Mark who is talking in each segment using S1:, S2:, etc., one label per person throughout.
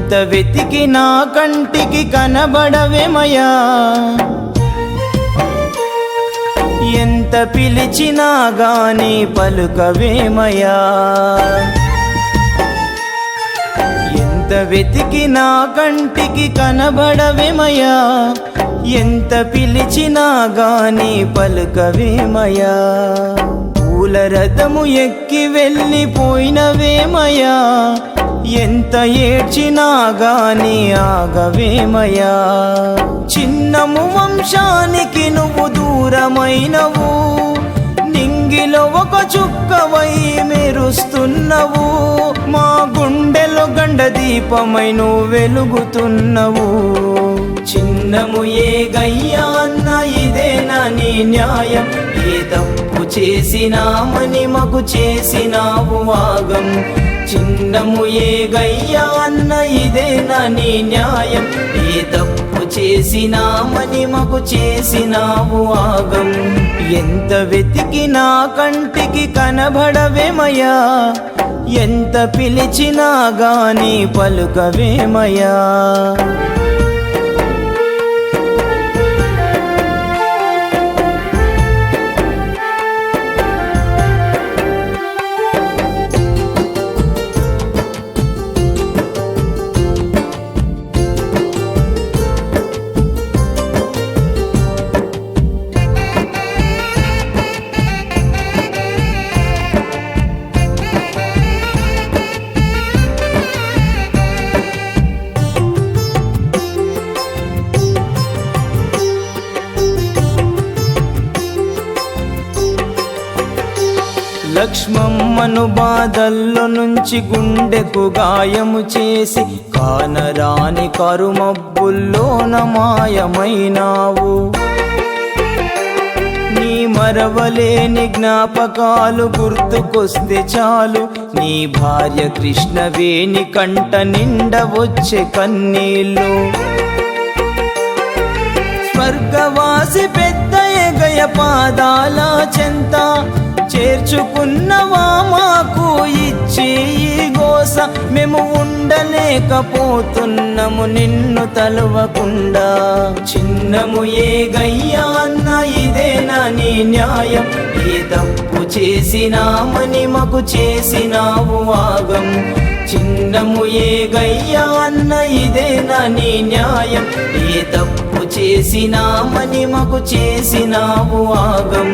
S1: ఎంత వెతికినా కంటికి కనబడవేమయ్యా, ఎంత పిలిచినా గాని పలుకవేమయ్యా. ఎంత వెతికినా కంటికి కనబడవేమయ్యా, ఎంత పిలిచినా గాని పలుకవేమయ్యా. పూల రథము ఎక్కి వెళ్ళిపోయినవేమయ్యా, ఎంత ఏడ్చినా గాని ఆగవేమయ్యా. చిన్నము వంశానికి నువ్వు దూరమైనవు, నింగిలో ఒక చుక్కవై మెరుస్తున్నవు. మా గుండెలో గండ దీపమై నువ్వు వెలుగుతున్నవు. చిన్నము ఏగయ్యా అన్న ఇదేనా నీ న్యాయం, ఏ తప్పు చేసినామని మాకు చేసినావు వాగం. చిన్నము ఏగయ్యా అన్న ఇదేనా నీ న్యాయం, ఏ తప్పు చేసినామని మాకు చేసినావు ఆగం. ఎంత వెతికినా కంటికి కనబడవేమయ్యా, ఎంత పిలిచినా గాని పలుకవేమయ్యా. లక్ష్మమ్మను బాధల్లో నుంచి గుండెకు గాయము చేసి, కానరాని కరుమబ్బుల్లోన మాయమైనావు. నీ మరవలేని జ్ఞాపకాలు గుర్తుకొస్తే చాలు, నీ భార్య కృష్ణవేణి కంట నిండవచ్చే కన్నీళ్ళు. స్వర్గవాసి పెద్ద ఎగయ పాదాల చెంత చేర్చుకున్నవా మాకు ఇచ్చి ఈ గోస. మేము ఉండలేకపోతున్నాము నిన్ను తలవకుండా. చిన్నము ఏగయ్యా అన్న ఇదేనా నీ న్యాయం, ఏ తప్పు చేసినామని మాకు చేసినావు వాగం. చిన్నము ఏగయ్యా అన్న ఇదేనా నీ న్యాయం, ఏ తప్పు చేసినామని మాకు చేసినావు ఆగం.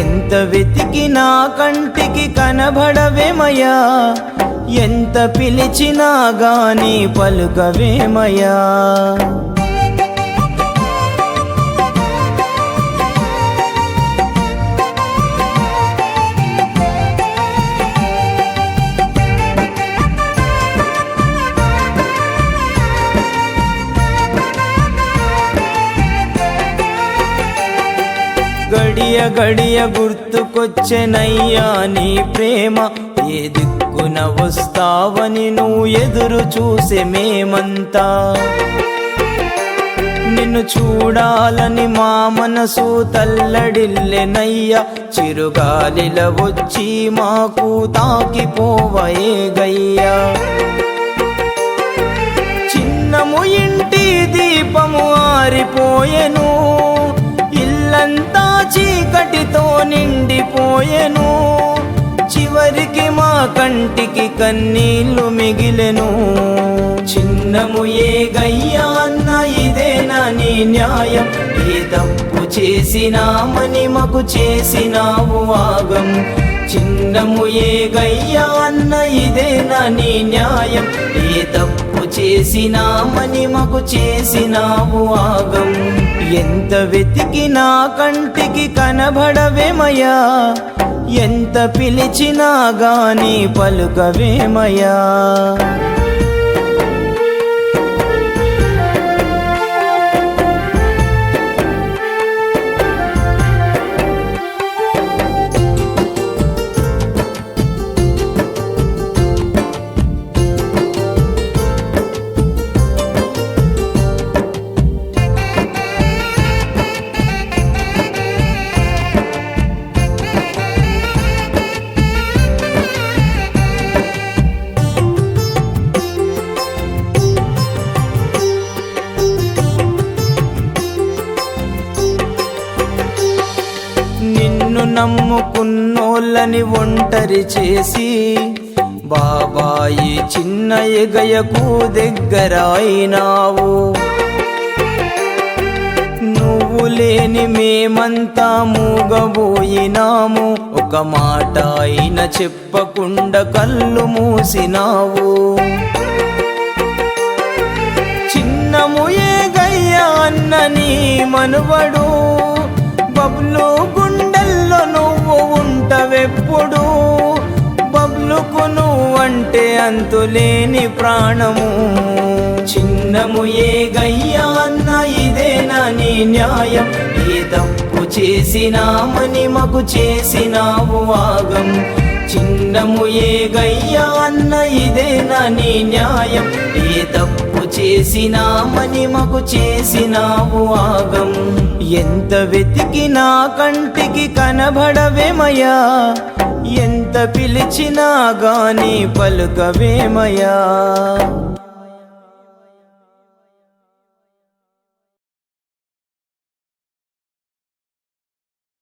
S1: ఎంత వెతికినా కంటికి కనబడవేమయ్యా, ఎంత పిలిచినా గాని పలుకవేమయ్యా. గడియ గడియ గుర్తుకొచ్చెనయ్యా నీ ప్రేమ, ఏ దిక్కున వస్తావని నువ్వు ఎదురు చూసే మేమంతా. నిన్ను చూడాలని మా మనసు తల్లడిల్లెనయ్యా, చిరుగాలిల వచ్చి మాకు తాకిపోవయేగయ్యా. చిన్నము ఇంటి దీపము ఆరిపోయెను, ఇల్లంతా చీకటితో నిండిపోయెను. చివరికి మా కంటికి కన్నీళ్లు మిగిలెను. చిన్నము ఏగయ్యా అన్న ఇదేనా నీ న్యాయం, ఏ తప్పు చేసినామని మాకు చేసినావు వాగం. చిన్నము ఏగయ్యా అన్న ఇదేనా నీ న్యాయం, ఏ తప్పు చేసినామని మాకు చేసినావు ఆగం. ఎంత వెతికినా కంటికి కనబడవేమయ్యా, ఎంత పిలిచినా గాని పలుకవేమయ్యా. నమ్ముకున్నోళ్ళని ఒంటరి చేసి బాబాయి చిన్న ఎగయకు దగ్గర అయినావు. నువ్వు లేని మేమంతా మూగబోయినాము, ఒక మాట అయిన చెప్పకుండా కళ్ళు మూసినావు. చిన్నము ఏగయ్య అన్న నీ మనువడు, బబ్లు గుండెల్లో నువ్వు ఉంటవెప్పుడు. బబ్లుకు నువ్వంటే అంతులేని ప్రాణము. చిన్నము ఏగయ్య అన్న ఇదేనా నీ న్యాయం? ఏ తప్పు చేసినామని మాకు చేసినావు ఆగం. చిన్నము ఏగయ్య అన్న ఇదేనా నీ న్యాయం? ఏ తప్పు చేసినామని మాకు చేసినావు ఆగం. ఎంత వెతికినా కంటికి కనబడవేమయ్యా, ఎంత పిలిచినా గాని పలుకవేమయ్యా.